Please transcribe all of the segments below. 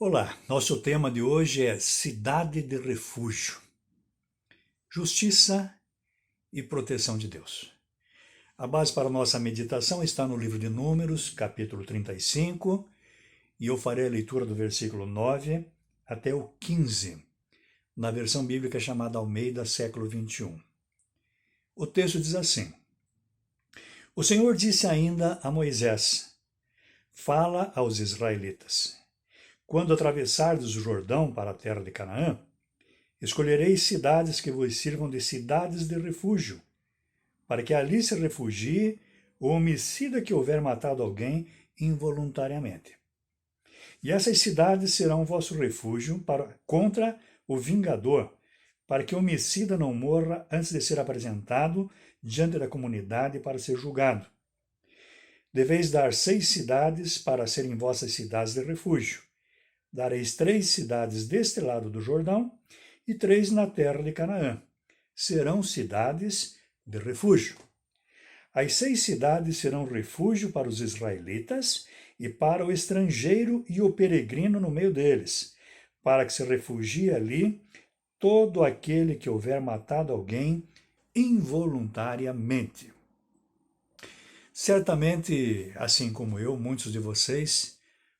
Olá, nosso tema de hoje é Cidade de Refúgio, Justiça e Proteção de Deus. A base para a nossa meditação está no livro de Números, capítulo 35, e eu farei a leitura do versículo 9 até o 15, na versão bíblica chamada Almeida, século 21. O texto diz assim: O Senhor disse ainda a Moisés: Fala aos israelitas. Quando atravessardes o Jordão para a terra de Canaã, escolhereis cidades que vos sirvam de cidades de refúgio, para que ali se refugie o homicida que houver matado alguém involuntariamente. E essas cidades serão vosso refúgio contra o vingador, para que o homicida não morra antes de ser apresentado diante da comunidade para ser julgado. Deveis dar 6 cidades para serem vossas cidades de refúgio. Dareis 3 cidades deste lado do Jordão e 3 na terra de Canaã. Serão cidades de refúgio. As 6 cidades serão refúgio para os israelitas e para o estrangeiro e o peregrino no meio deles, para que se refugie ali todo aquele que houver matado alguém involuntariamente. Certamente, assim como eu, muitos de vocês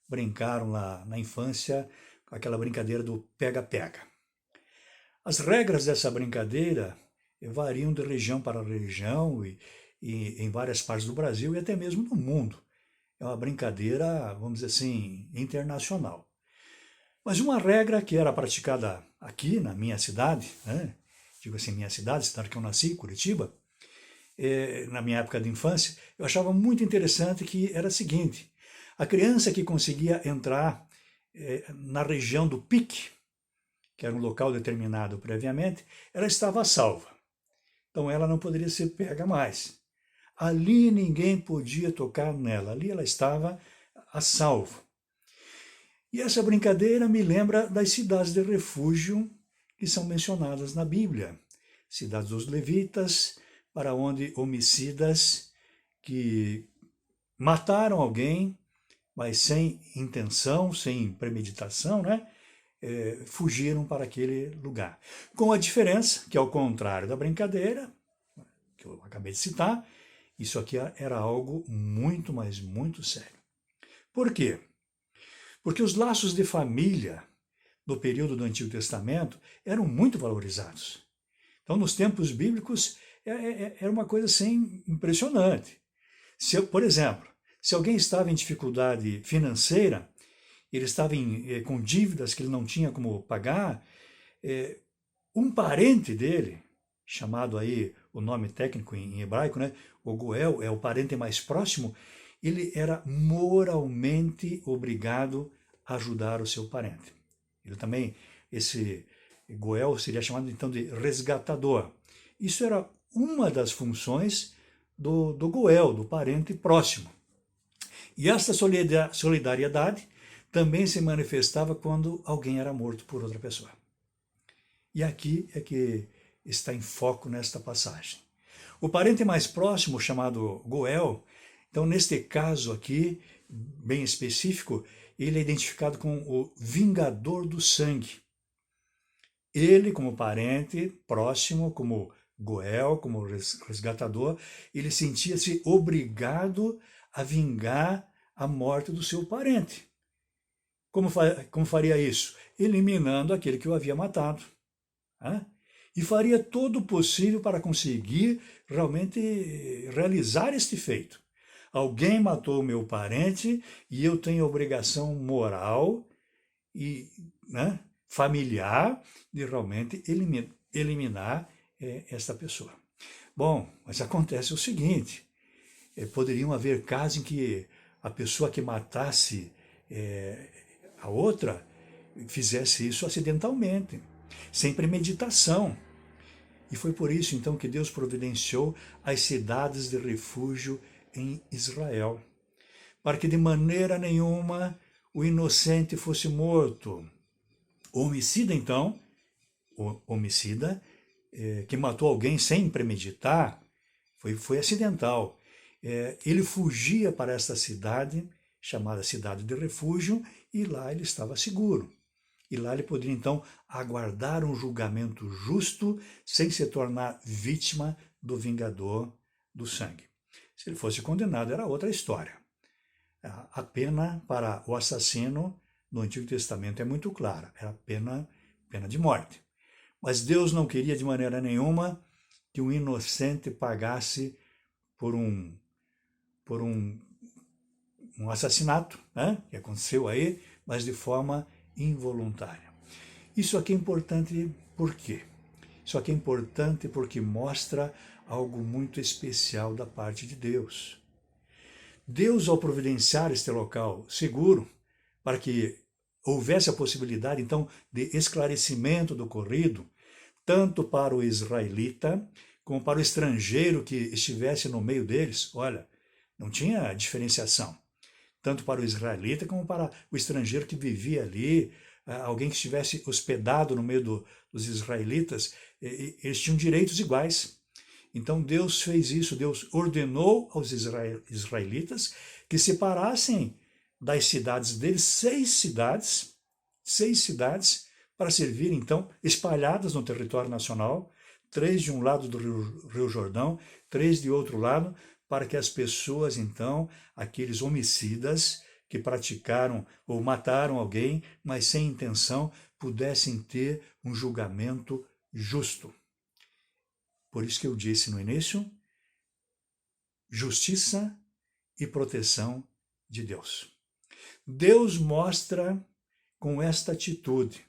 brincaram lá na infância com aquela brincadeira do pega-pega. As regras dessa brincadeira variam de região para região e em várias partes do Brasil e até mesmo no mundo. É uma brincadeira, vamos dizer assim, internacional. Mas uma regra que era praticada aqui na minha cidade, digo assim, minha cidade que eu nasci, Curitiba, na minha época de infância, eu achava muito interessante que era a seguinte: a criança que conseguia entrar na região do pique, que era um local determinado previamente, ela estava salva. Então ela não poderia ser pega mais. Ali ninguém podia tocar nela, ali ela estava a salvo. E essa brincadeira me lembra das cidades de refúgio que são mencionadas na Bíblia. Cidades dos levitas, para onde homicidas que mataram alguém, mas sem intenção, sem premeditação, fugiram para aquele lugar. Com a diferença que, ao contrário da brincadeira, que eu acabei de citar, isso aqui era algo muito, mas muito sério. Por quê? Porque os laços de família no período do Antigo Testamento eram muito valorizados. Então, nos tempos bíblicos, era uma coisa assim impressionante. Por exemplo, se alguém estava em dificuldade financeira, ele estava com dívidas que ele não tinha como pagar, um parente dele, chamado aí o nome técnico em hebraico, o Goel, é o parente mais próximo, ele era moralmente obrigado a ajudar o seu parente. Ele também, esse Goel seria chamado então de resgatador. Isso era uma das funções do Goel, do parente próximo. E essa solidariedade também se manifestava quando alguém era morto por outra pessoa. E aqui é que está em foco nesta passagem. O parente mais próximo, chamado Goel, então neste caso aqui, bem específico, ele é identificado com o vingador do sangue. Ele, como parente próximo, como Goel, como resgatador, ele sentia-se obrigado a vingar a morte do seu parente. Como faria isso? Eliminando aquele que o havia matado. E faria todo o possível para conseguir realmente realizar este feito. Alguém matou o meu parente e eu tenho a obrigação moral e familiar de realmente eliminar esta pessoa. Bom, mas acontece o seguinte: poderiam haver casos em que a pessoa que matasse a outra fizesse isso acidentalmente, sem premeditação. E foi por isso, então, que Deus providenciou as cidades de refúgio em Israel, para que de maneira nenhuma o inocente fosse morto. O homicida, então, que matou alguém sem premeditar, foi acidental. Ele fugia para esta cidade, chamada Cidade de Refúgio, e lá ele estava seguro. E lá ele poderia, então, aguardar um julgamento justo sem se tornar vítima do vingador do sangue. Se ele fosse condenado, era outra história. A pena para o assassino no Antigo Testamento é muito clara, era pena de morte. Mas Deus não queria de maneira nenhuma que um inocente pagasse por um assassinato, né, que aconteceu aí, mas de forma involuntária. Isso aqui é importante por quê? Isso aqui é importante porque mostra algo muito especial da parte de Deus. Deus, ao providenciar este local seguro, para que houvesse a possibilidade, então, de esclarecimento do ocorrido, tanto para o israelita, como para o estrangeiro que estivesse no meio deles, olha, não tinha diferenciação. Tanto para o israelita como para o estrangeiro que vivia ali, alguém que estivesse hospedado no meio dos israelitas, eles tinham direitos iguais. Então Deus fez isso, Deus ordenou aos israelitas que separassem das cidades deles 6 cidades, para servir então espalhadas no território nacional, 3 de um lado do Rio Jordão, 3 de outro lado, para que as pessoas então, aqueles homicidas que praticaram ou mataram alguém, mas sem intenção, pudessem ter um julgamento justo. Por isso que eu disse no início, justiça e proteção de Deus. Deus mostra com esta atitude,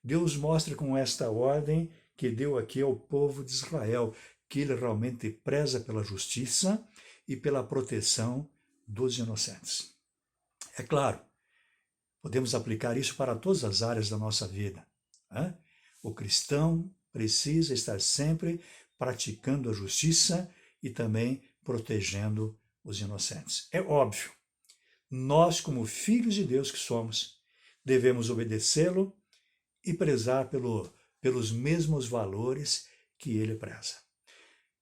Deus mostra com esta ordem que deu aqui ao povo de Israel, que ele realmente preza pela justiça e pela proteção dos inocentes. É claro, podemos aplicar isso para todas as áreas da nossa vida, né? O cristão precisa estar sempre praticando a justiça e também protegendo os inocentes. É óbvio, nós, como filhos de Deus que somos, devemos obedecê-lo e prezar pelos mesmos valores que ele preza.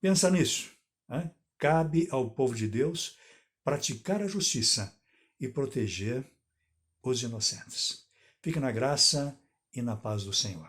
Pensa nisso, né? Cabe ao povo de Deus praticar a justiça e proteger os inocentes. Fique na graça e na paz do Senhor.